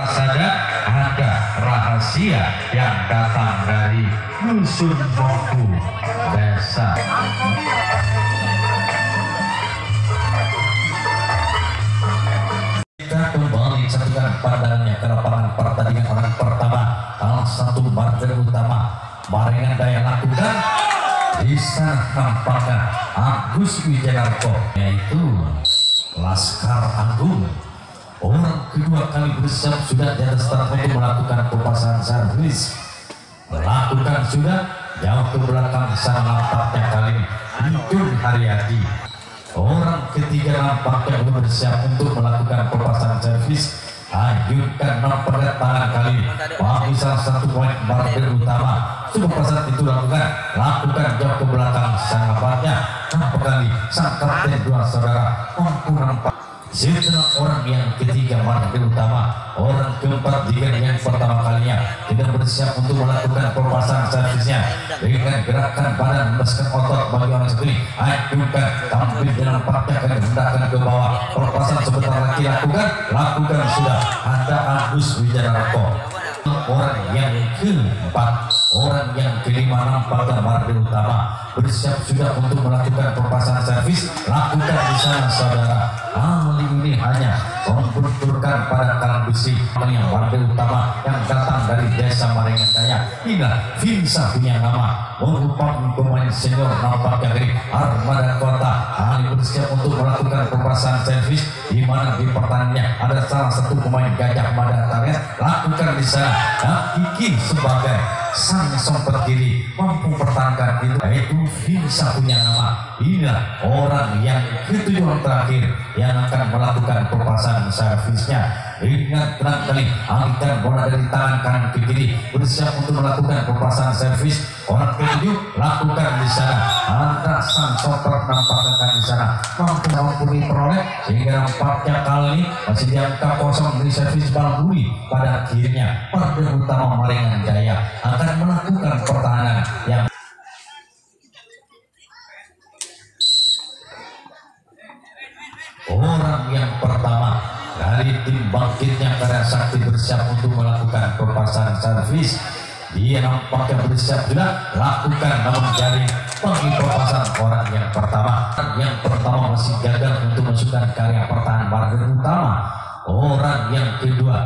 ada rahasia yang datang dari Dusun Bongku Desa. Kita kembali satukan pandangannya ke lapangan pertandingan orang pertama, salah satu marga utama Marengan Daya lakukan. Di sana nampaknya Agus Wijanarko, yaitu Laskar Agung. Orang kedua kali bersiap sudah di atas start untuk melakukan pemasangan servis. Melakukan sudah jauh ke belakang sana nampaknya kali ini Jun Haryadi. Orang ketiga nampaknya belum bersiap untuk melakukan pemasangan servis. Ayunkan nampaknya tangan kali ini bagi salah satu poin marker utama. Semua pasang itu lakukan jauh ke belakang sang nampaknya nampak kali sang kapten dua saudara mampu nampak. Setelah orang yang ketiga marker utama, orang keempat jika yang pertama kalinya tidak bersiap untuk melakukan pemasangan servisnya dengan gerakan badan membesarkan otot bagi orang sendiri. Ayunkan tampil dengan nampaknya akan hendakkan ke bawah. Pelepasan sebentar lagi lakukan sudah. Ada Agus Wijanarko. Orang yang keempat, orang yang kelima nampaknya marker utama bersiap sudah untuk melakukan pemasangan servis. Lakukan di sana saudara. Kali ini hanya membenturkan pada kalang besi yang marker utama yang datang dari desa Marengan Daya. Inilah Vinsa punya nama, merupakan pemain senior nampaknya dari Armada Kota. Kali bersiap untuk melakukan pemasangan servis, di mana di pertandingannya ada salah satu pemain Gajah Mada Target. Lakukan di sana dan Kiki sebagai sang sompet kiri mampu pertahankan itu, yaitu Vinsa punya nama. Inilah orang yang ketujuh terakhir yang akan melakukan pemasangan servisnya. Ingat tenang kali, alihkan bola dari tangan kanan ke kiri, bersiap untuk melakukan pemasangan servis. Orang ketujuh lakukan di sana. Ada sang sompet nampakkan di sana mampu diperoleh sehingga nampaknya kali masih di angka kosong dari servis Balburi. Pada akhirnya marker utama Marengan Jaya akan melakukan pertahanan yang orang yang pertama dari tim bangkitnya Karya Sakti bersiap untuk melakukan pemasangan servis. Dia nampaknya bersiap sudah lakukan namun jaring bagi pemasangan orang yang pertama. Yang pertama masih gagal untuk masukkan karya pertahanan marker utama. Orang yang kedua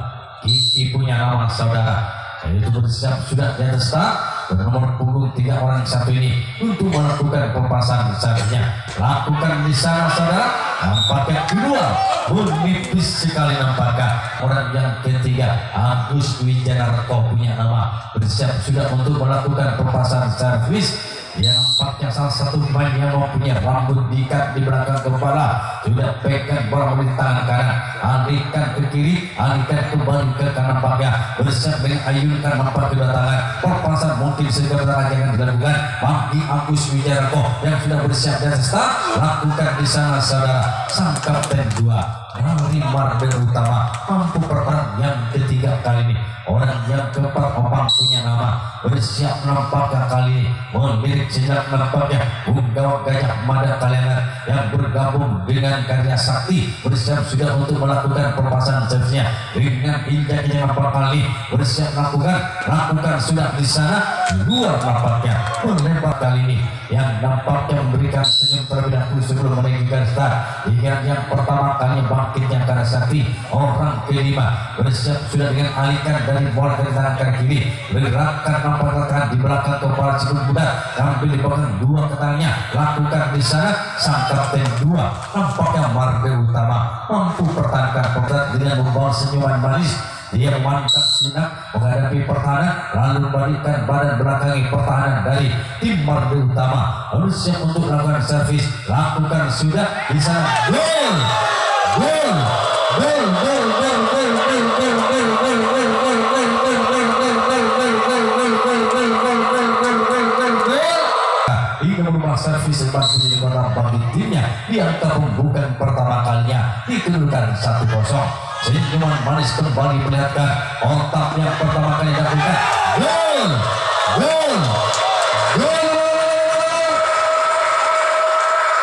Kiki punya nama saudara, yaitu bersiap sudah di atas start bernomor punggung 3 orang satu ini untuk melakukan pemasangan servisnya. Lakukan di sana saudara. Nampaknya kedua menipis sekali nampaknya. Orang yang ketiga Agus Wijanarko punya nama, bersiap sudah untuk melakukan pemasangan servis. Dia nampaknya salah satu pemain yang mempunyai rambut diikat di belakang kepala. Sudah pegang bola di tangan kanan, alihkan ke kiri, alihkan kembali ke kanan nampaknya. Bersiap dengan ayunkan nampak kedua tangan. Perpasan mungkin segera jangan dilakukan bagi Agus Wijanarko yang sudah bersiap dan start. Lakukan di sana saudara. Sang kapten 2 dari marker utama mampu pertahanan yang ketiga kali ini. Orang yang keempat memang punya nama, bersiap nampaknya kali ini melirik sejak nampaknya Bunggawak Gajah Mada Kaliangan yang bergabung dengan Karya Sakti, bersiap sudah untuk melakukan pemasangan servisnya dengan injaknya nampak kali bersiap lakukan sudah di sana. Luar nampaknya menembak kali ini yang nampaknya memberikan senyum terlebih dahulu sebelum meninggikan start. Hingga yang pertama kali bangkitnya Karya Sakti, orang kelima bersiap sudah dengan alihkan dari bola dari tangan kaki kiri, bergerakkan nampaknya di belakang kepala sebelum budak, tampil di belakang dua ketangnya. Lakukan di sana sang kapten 2 nampaknya marker utama mampu pertahankan pertahanan dengan membawa senyuman manis. Dia mantap sinak menghadapi pertahanan, lalu balikan badan belakangi pertahanan dari tim marker utama. Harus siap untuk melakukan servis. Lakukan sudah di sana. Gol! Gol! Gol! Gol! Gol! Gol! Gol! Gol! Gol! Gol! Gol! Gol! servis sempat menjadi menang bagi timnya di angka pembukaan pertama kalinya dikedudukan 1-0. Senyuman manis kembali melihatkan otak yang pertama kali dilakukan. Gol! Gol! Gol!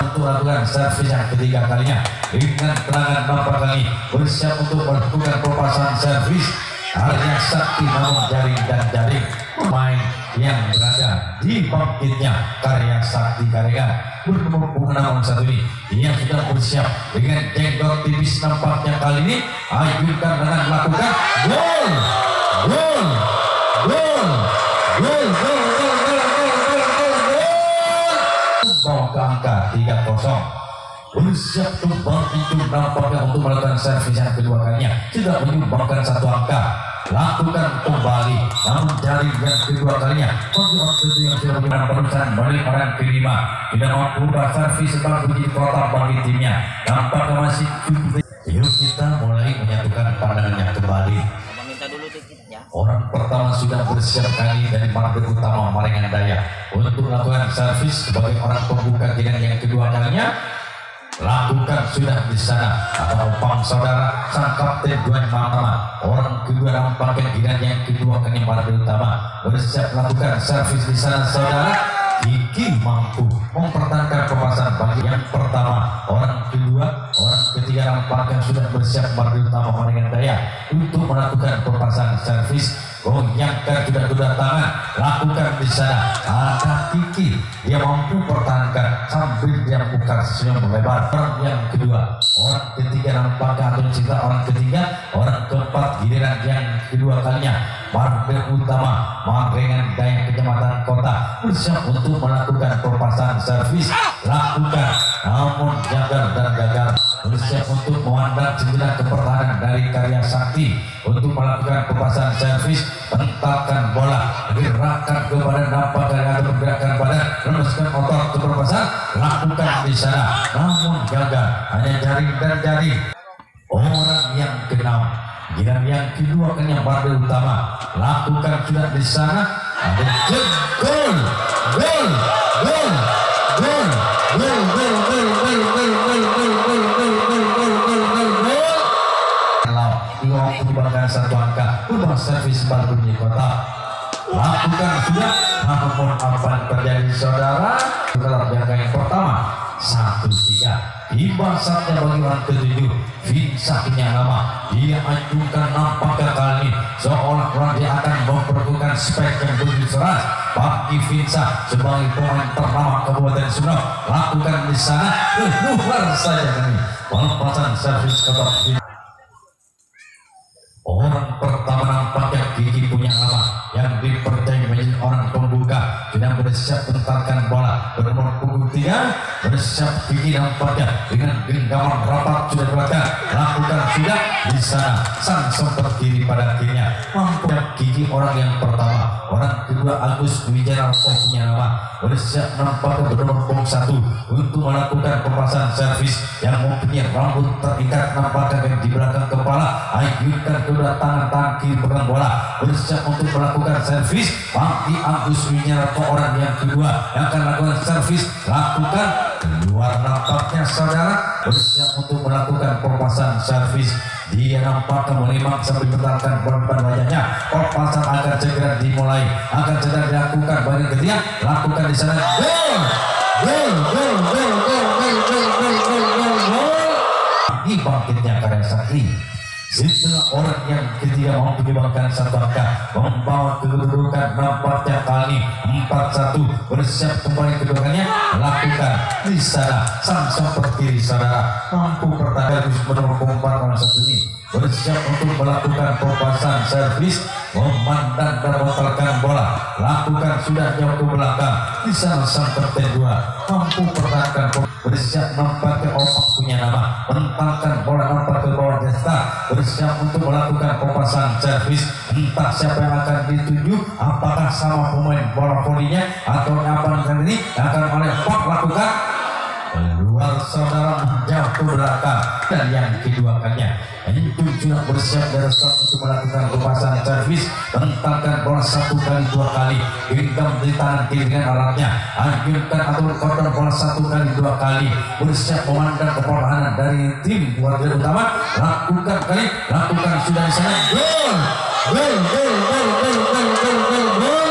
Untuk lakukan melakukan servis yang ketiga kalinya dengan terangan nampak kali bersiap untuk melakukan pelepasan servis. Arya Sakti namun jaring dan jaring pemain yang berada di bangkitnya Karya Sakti Karengan bernomor punggung 61 ini yang sudah bersiap dengan jenggot tipis nampaknya kali ini ajukan dengan melakukan gol gol gol gol gol gol gol gol gol gol bawa ke angka 3-0. Bersiap tumbang itu nampaknya untuk melakukan servis yang kedua kalinya tidak menyumbangkan satu angka. Lakukan kembali namun jaring yang kedua kalinya bagi waktu yang sudah menang perusahaan balik orang kelima tidak mampu servis sebab bunyi kotak bagi timnya nampaknya masih cukup. Yuk kita mulai menyatukan pandangannya kembali. Orang pertama sudah bersiap kali dari Marga Utama Marengan Daya untuk melakukan servis sebagai orang pembuka giliran yang kedua kalinya. Lakukan sudah di sana atau opang saudara sang kapten Duan Mama orang kedua nampaknya giliran yang kedua kini Marga Utama bersiap melakukan servis di sana saudara. Kiki mampu mempertahankan pemasan bagi yang pertama orang kedua orang ketiga nampaknya sudah bersiap Marga Utama Marengan Daya untuk melakukan pemasan servis. Goyangkan sudah kedatangan lakukan di sana ada Kiki dia mampu pertahankan sambil dia buka senyum melebar. Orang yang kedua orang ketiga nampaknya atau cinta orang ketiga orang keempat giliran yang kedua kalinya Marga Utama Marengan Daya Kecamatan Kota bersiap untuk melakukan pelepasan servis. Lakukan namun gagal dan gagal bersiap untuk memandang jendela kepertahanan dari Karya Sakti untuk melakukan pelepasan servis. Hentakkan bola gerakan ke badan nampak dari atau bergerakan badan lemaskan otot ke perpasan lakukan di sana namun gagal hanya jaring dan jaring. Orang yang keenam giliran yang kedua kan yang Marga Utama lakukan sudah di sana ada gol gol gol gol gol gol gol gol gol gol gol gol gol gol gol gol dibangkan satu angka ubah servis baru di kota lakukan sudah namun apa yang terjadi saudara dalam jangka yang pertama 1-3 tiba saatnya bagi orang ketujuh Vinsa Kenyalama dia ajukan nampaknya kali seolah-olah dia akan memperlakukan spek yang begitu keras bagi Vinsa sebagai pemain ternama Kabupaten Sumedang lakukan di sana luar saja kami pelepasan servis kotak. Orang pertama nampaknya Kiki punya nama yang dipercaya menjadi orang pembuka sudah bersiap mentarkan bola bernomor punggung 3 bersiap Kiki nampaknya dengan genggaman rapat sudah dilakukan lakukan sudah di sana sang sempat kiri pada akhirnya mampu Kiki orang yang pertama orang kedua Agus Wijaya punya nama bersiap nampaknya bernomor punggung 1 untuk melakukan pemasangan servis yang mempunyai rambut terikat nampaknya di belakang kepala ajukan kedua tangan kiri pegang bola bersiap untuk melakukan servis bagi Agus Wijaya orang yang kedua yang akan melakukan servis lakukan keluar nampaknya saudara bersiap untuk melakukan pemasangan servis dia nampaknya menimbang sambil mentarkan ban wajahnya pelepasan akan segera dimulai akan segera dilakukan bagian ketiga lakukan di sana gol gol gol gol gol gol gol gol gol gol gol di bangkitnya Karya Sakti setelah orang yang ketiga mampu menyumbangkan satu angka membawa kedudukan nampaknya kali 4-1 bersiap kembali kedudukannya lakukan di sana sang kiri saudara mampu pertahanan menurut kompak orang satu ini bersiap untuk melakukan pelepasan servis memandang dan membatalkan bola lakukan sudah jauh ke belakang di sana sang kapten 2 mampu pertahankan bersiap nampaknya opang punya nama mentangkan bola nampak ke bawah desta bersiap untuk melakukan pelepasan servis entah siapa yang akan dituju apakah sama pemain bola volinya atau apa yang ini akan oleh Pak lakukan keluar saudara menjauh ke belakang dan yang kedua kalinya itu sudah bersiap dari start untuk melakukan pelepasan servis bentangkan bola 1 kali 2 kali genggam di tangan kiri dengan alatnya anjurkan atau korban bola 1 kali 2 kali bersiap memandang kepertahanan dari tim Marga Utama lakukan sudah di sana gol gol gol gol gol gol gol gol gol.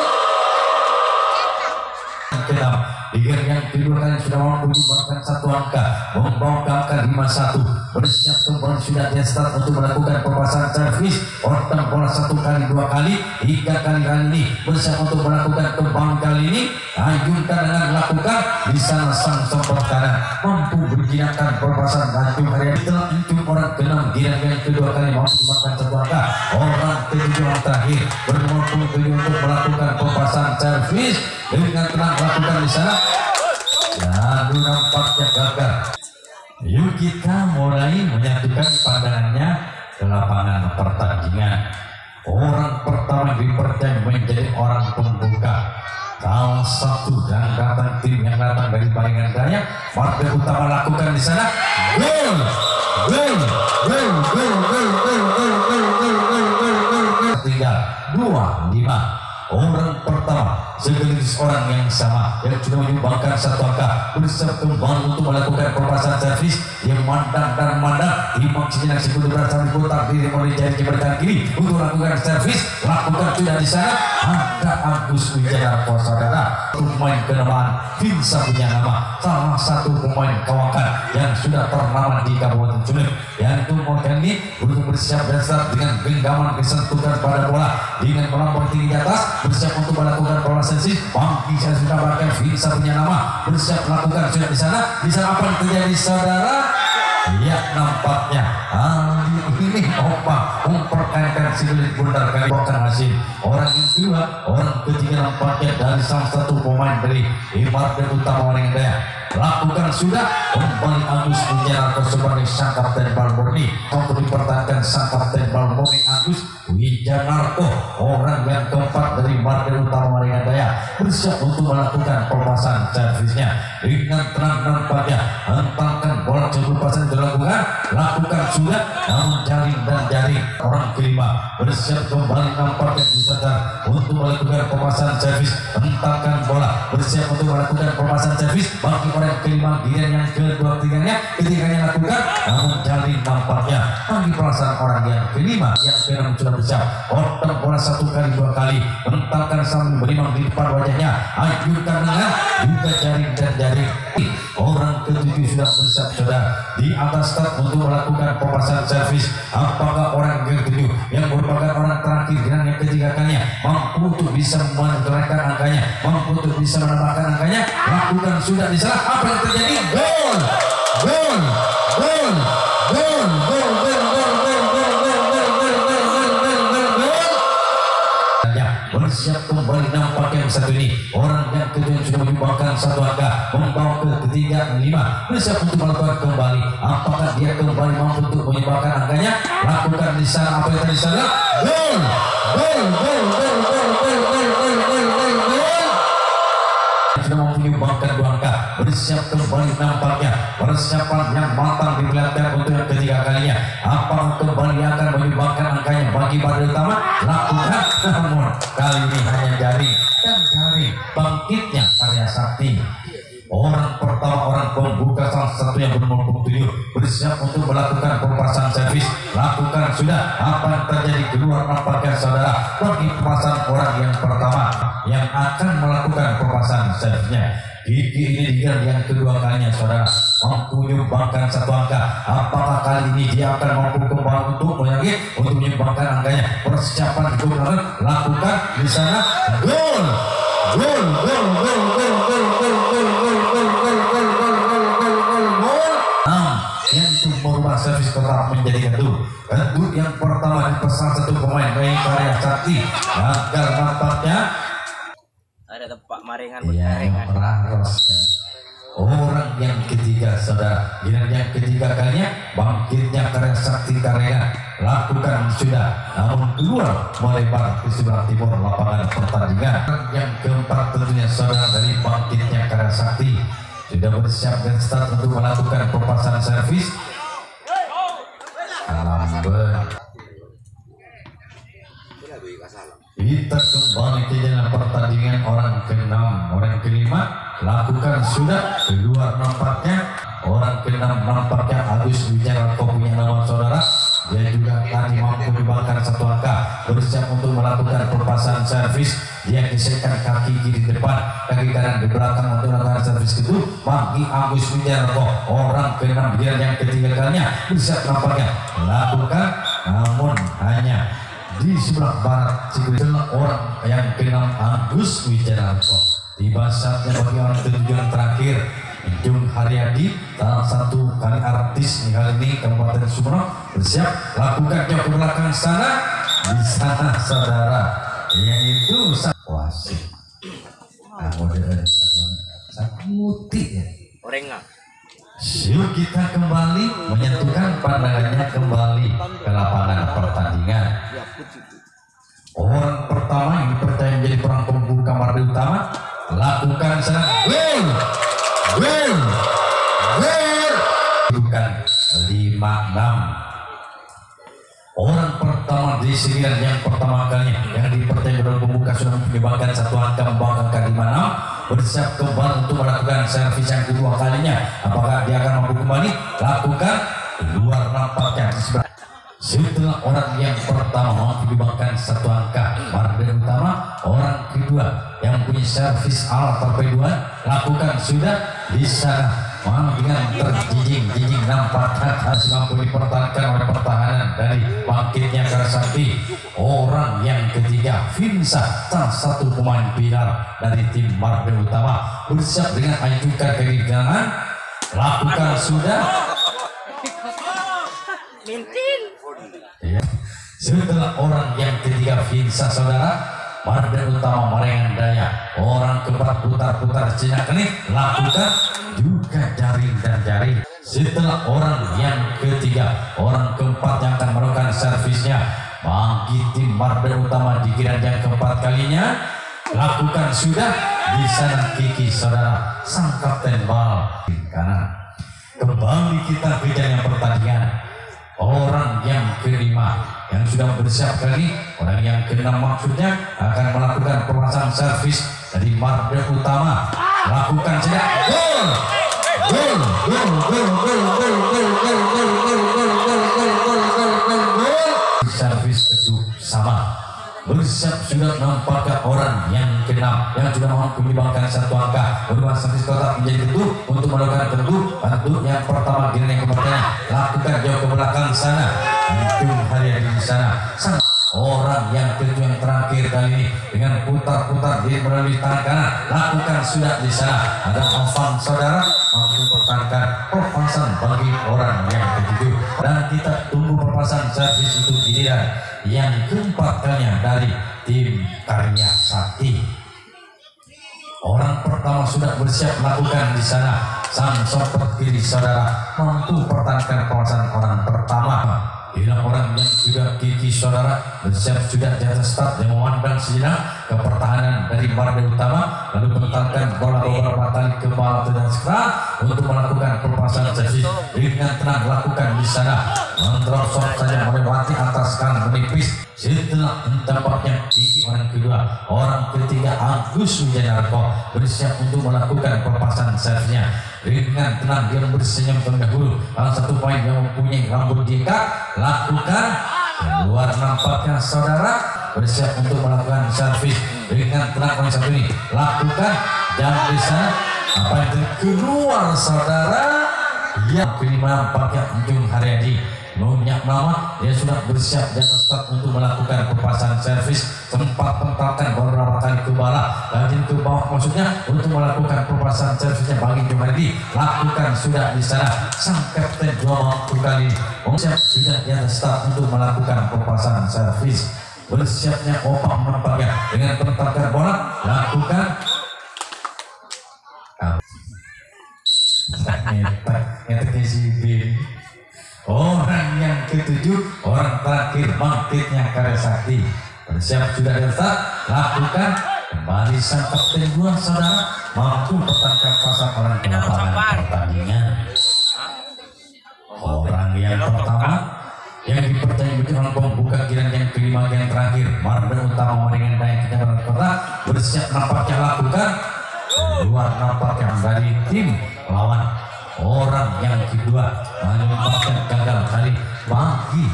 Di game yang kedua kali sudah mampu menyumbangkan satu angka, membawa ke angka 51. Bersiap kembali sudah dia start untuk melakukan pemasangan servis. Ortam bola satu kali, dua kali, tiga kali ini bersiap untuk melakukan kembang kali ini. Anjurkan dengan melakukan di sana sang sempet kanan mampu berjinakan perpasan Anjur hari ini telah Anjur orang ke-6 giran yang kedua kali mampu menyumbangkan satu angka. Orang ke-7 yang terakhir bermampu untuk melakukan perpasan servis dengan tenang melakukan di sana. Lalu nampaknya gagal. Yuk kita mulai menyatukan pandangannya ke lapangan pertandingan. Orang pertama dipercaya menjadi orang pembuka. Salah satu dan datang tim yang datang dari Baringan Daya, Marga Utama lakukan di sana. Gol, gol, gol, gol, gol, gol, gol, gol, gol, gol, gol, gol. Tinggal 2-5. Orang pertama sekaligus orang yang sama yang sudah menyumbangkan satu angka bersiap kembali untuk melakukan perpasan servis yang mandang dan mandang timbang sejenak sekutu berasal diputar diri mulai jari keberkahan kiri untuk melakukan servis. Lakukan sudah di sana. Ada Agus Wijanarko saudara, pemain kenamaan Vinsa punya nama, salah satu pemain kawakan yang sudah ternama di Kabupaten Sumeneb, yang itu Morgani untuk bersiap dasar dengan genggaman kesentuhan pada bola dengan melambung tinggi di atas bersiap untuk melakukan proses Bangki saya sudah bahkan Vinsa punya nama bersiap melakukan sudah di sana. Di sana apa yang terjadi saudara? Ya nampaknya ini opak memperkainkan siluet bundar kali bukan hasil. Orang yang kedua, orang ketiga nampaknya dari salah satu pemain dari Marga Utama Baringan Daya lakukan sudah kembali Agus Wijanarko sebagai sang kapten Balmurni untuk dipertahankan sang kapten Balmurni Agus Wijanarko, orang yang keempat dari Marga Utama Baringan Daya bersiap untuk melakukan pemasangan servisnya dengan tenang nampaknya hentangkan bola cukup pasan dilakukan, lakukan sudah namun jaring dan jaring. Orang kelima bersiap kembali nampaknya disadar untuk melakukan pemasangan servis, hentangkan bola bersiap untuk melakukan pemasangan servis bagi orang kelima giran yang kedua ketiganya lakukan namun jaring nampaknya bagi perasaan orang yang kelima yang keenam sudah bersiap potong bola satu kali dua kali hentangkan sambil berimbang di depan wajahnya, ajukan dengan juga jaring dan jaring. Orang ketujuh sudah bersiap sudah di atas start untuk melakukan pemasangan servis. Apakah orang ketujuh yang merupakan orang terakhir dan yang ketiga kalinya mampu untuk bisa menorehkan angkanya, mampu untuk bisa menambahkan angkanya? Lakukan sudah di sana. Apa yang terjadi? Gol, gol, gol, gol, gol, gol, gol, gol, gol, gol, gol, gol, gol. Bersiap kembali nampaknya satu ini orang yang kedua sudah menyumbangkan satu angka membawa ke ketiga lima bersiap untuk melakukan kembali. Apakah dia kembali mampu untuk menyumbangkan angkanya? Lakukan di sana. Apa yang terjadi sana? Gol, gol, gol, gol, gol, gol, gol, gol, gol, gol, gol. Sudah mampu menyumbangkan dua angka bersiap kembali nampaknya persiapan yang matang diperlihatkan untuk yang ketiga kalinya. Apakah kembali akan menyumbangkan angkanya bagi Marga Utama? Lakukan namun kali ini hanya jaring dan jaring. Bangkitnya karya sakti. Orang pertama, orang pembuka salah satu yang bernomor 7 bersiap untuk melakukan pemasangan servis. Lakukan sudah. Apa yang terjadi keluar nampaknya saudara bagi pemasangan orang yang pertama yang akan melakukan pemasangan servisnya. Gigi ini digelar yang kedua kalinya saudara mampu menyumbangkan satu angka. Apakah kali ini dia akan mampu kembali untuk menyumbangkan angkanya? Persiapan digunakan, lakukan di sana. Gol, gol, gol, gol, gol, gol, gol, gol, gol, gol, gol, gol, gol, gol, gol, gol, gol. Yang itu merubah servis tetap menjadi kedua. Kedua yang pertama dipesan satu pemain baik karya sakti gagal nampaknya. Ada tempat maringan orang yang ketiga saudara yang ketiga kalinya bangkitnya karya sakti karya lakukan sudah namun keluar melebar di sebelah timur lapangan pertandingan. Yang keempat tentunya saudara dari bangkitnya karya sakti sudah bersiap dan start untuk melakukan pemasangan servis. Kita kembali ke jalan pertandingan. Orang ke-6, orang ke-5 lakukan sudah keluar nampaknya. Orang ke-6 nampaknya Agus Wijanarko punya nama saudara. Dia juga tadi mampu dibakar satu angka bersiap untuk melakukan pemasangan servis. Dia geserkan kaki kiri depan, kaki kanan di belakang untuk melakukan servis itu. bagi Agus Wijanarko. Orang ke-6 giliran yang ketiga kalinya bersiap nampaknya lakukan, namun hanya di sebelah barat Cikuiteng orang yang ke-6 Agus Wijanarko. Tiba saatnya bagi orang tujuan terakhir Jung Haryadi, salah satu kali artis kali ini Kabupaten Sumeneb, bersiap lakukan jauh ke belakang sana. Di sana saudara yaitu wasit Samuti ya. Orenga. Yuk kita kembali menyentuhkan pandangannya kembali ke lapangan pertandingan. Orang pertama yang dipercaya menjadi perang pembuka Mardi Utama lakukan sana. Bukan 5-6. Orang pertama di siliran yang pertama kali yang dipercaya dalam pembuka sudah menyumbangkan satu angka, membawa angka 5-6, bersiap kembali untuk melakukan servis yang kedua kalinya. Apakah dia akan mampu kembali lakukan luar nampaknya setelah orang yang pertama mampu menyumbangkan satu angka Mardi Utama, orang kedua yang punya servis alat torpedoan lakukan sudah di sana. Dengan terjijing nampaknya harus mampu dipertahankan oleh pertahanan dari bangkitnya Karasakti. Orang yang ketiga Vinsa, salah satu pemain pilar dari tim Mardi Utama, bersiap dengan ajukan kaki kanan lakukan sudah. Ya. Setelah orang yang ketiga Vinsa saudara, Mardi Utama Marengan Daya, orang keempat putar Cina Kenik lakukan juga jaring dan jaring. Setelah orang yang ketiga, orang keempat yang akan melakukan servisnya bagi tim Mardi Utama di giliran yang keempat kalinya lakukan sudah di sana Kiki saudara, sang kapten bal kanan. Kembali kita ke jalan pertandingan. Orang yang kelima yang sudah bersiap kali, orang yang ke-6 maksudnya akan melakukan pemasangan servis dari Mardi Utama. Lakukan saja gol. Servis kedua sama. Bersiap sudah nampaknya orang yang ke-6 yang sudah mampu menyumbangkan satu angka, berubah servis kotak menjadi tentu untuk melakukan tentu. Tentu yang pertama giliran yang keempatnya lakukan jauh ke belakang sana. Jung Haryadi di sana. Orang yang kedua yang terakhir kali ini dengan putar diri melalui tangan kanan lakukan sudah di sana. Ada Alvan saudara mampu pertahankan perpasan bagi orang yang ketujuh, dan kita tunggu perpasan servis untuk giliran yang keempat kalinya dari tim Karya Sakti. Orang pertama sudah bersiap melakukan di sana. Sang sopir kiri saudara mampu pertahankan kawasan orang pertama. Bila orang yang sudah Kiki saudara bersiap sudah di atas start yang memandang sejenak ke pertahanan dari Mardi Utama, lalu menentangkan bola beberapa kali ke bawah dan sekarang untuk melakukan perpasangan servis dengan tenang lakukan di sana. Menterosok saja melewati atas kanan menipis. Setelah tampaknya Kiki orang kedua, orang ketiga Agus Wijanarko bersiap untuk melakukan perpasangan servisnya dengan tenang. Dia bersenyum terlebih dahulu. Salah satu pemain yang mempunyai rambut diikat lakukan luar nampaknya saudara, bersiap untuk melakukan servis dengan tenang. Orang satu ini lakukan dan di sana apa yang keluar saudara yang kelima nampaknya Jung Haryadi. Nunyak nama dia sudah bersiap di atas start untuk melakukan perpasangan servis, sempat pentapkan beberapa kali ke bawah dan ke bawah maksudnya untuk melakukan perpasangan servisnya bagi Jung Haryadi. Lakukan sudah di sana. Sang kapten dua waktu kali bersiap sudah di atas start untuk melakukan perpasangan servis. Bersiapnya Opang nampaknya dengan pentapkan bola lakukan orang yang ketujuh, orang terakhir bangkitnya Karya Sakti bersiap sudah datang lakukan kembali. Sang kapten dua saudara mampu pertahankan pasang orang ke lapangan pertandingan. Orang yang pertama yang dipercaya menjadi orang pembuka giliran yang kelima yang terakhir Mardi Utama Marengan Daya Kecamatan Kota bersiap nampaknya lakukan luar nampaknya dari tim lawan. Orang yang kedua menyebabkan gagal kali bagi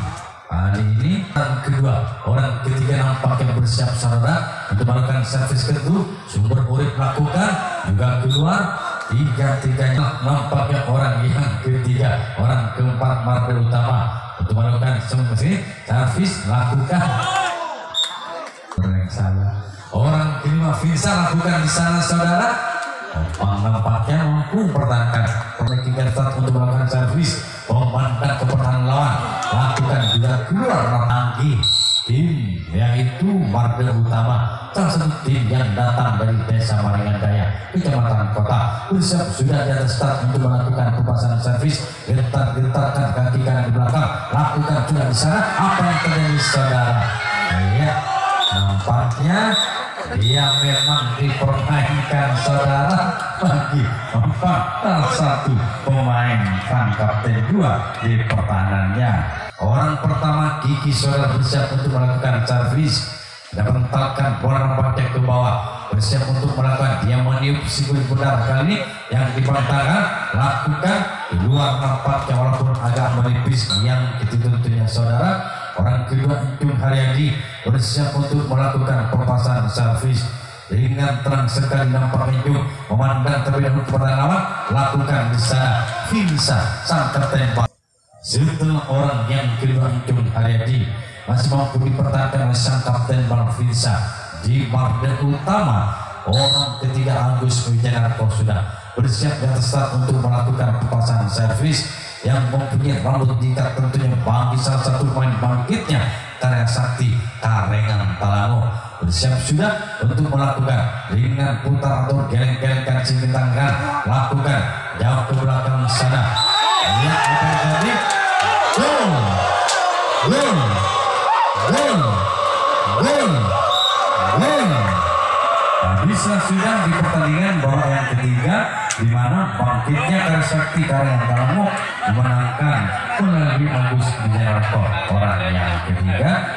kali ini. Dan kedua orang ketiga nampaknya bersiap saudara untuk melakukan servis kedua. Sumber urip lakukan juga keluar tiga-tiganya nampaknya orang yang ketiga, orang keempat Marga Utama untuk melakukan servis lakukan yang salah. Orang kelima Vinsa lakukan di sana saudara. Nampaknya mampu pertahankan perlengkapan start untuk melakukan servis, memandang ke pertahanan lawan, lakukan juga keluar lagi. Tim yaitu Marga Utama, salah satu tim yang datang dari Desa Marengan Daya, Kecamatan Kota, bersiap sudah di atas start untuk melakukan pemasangan servis. Getar-getarkan kaki kanan di belakang, lakukan sudah di sana. Apa yang terjadi saudara? Ya, nampaknya dia memang dipermainkan saudara bagi 4-1 pemain kan kapten 2 di pertahanannya. Orang pertama Kiki saudara bersiap untuk melakukan servis dan menempatkan bola nampaknya ke bawah, bersiap untuk melakukan dia meniup sikul benar kali ini yang dibantahkan, lakukan di luar nampaknya walaupun agak menipis yang tentunya saudara. Orang kedua Encung Haryadi bersiap untuk melakukan pemasangan servis dengan terang sekali nampak Encung memandang terlebih dahulu kepada lawan, lakukan di sana Vinsa sang kapten. Setelah orang yang kedua Encung Haryadi masih mampu dipertahankan oleh sang kapten Bang Vinsa di Marga Utama, orang ketiga Agus Wijanarko sudah bersiap di atas start untuk melakukan pemasangan servis yang mempunyai rambut diikat tentunya bagi salah satu pemain bangkitnya Karya Sakti Karengan Talango, bersiap sudah untuk melakukan dengan putar atau geleng-geleng kancing tangan, lakukan jauh ke belakang sana. Lihat apa yang terjadi. Bisa sudah di pertandingan babak yang ketiga di mana bangkitnya Karya Sakti Karengan Talango memenangkan melalui Agus Wijanarko, orang yang ketiga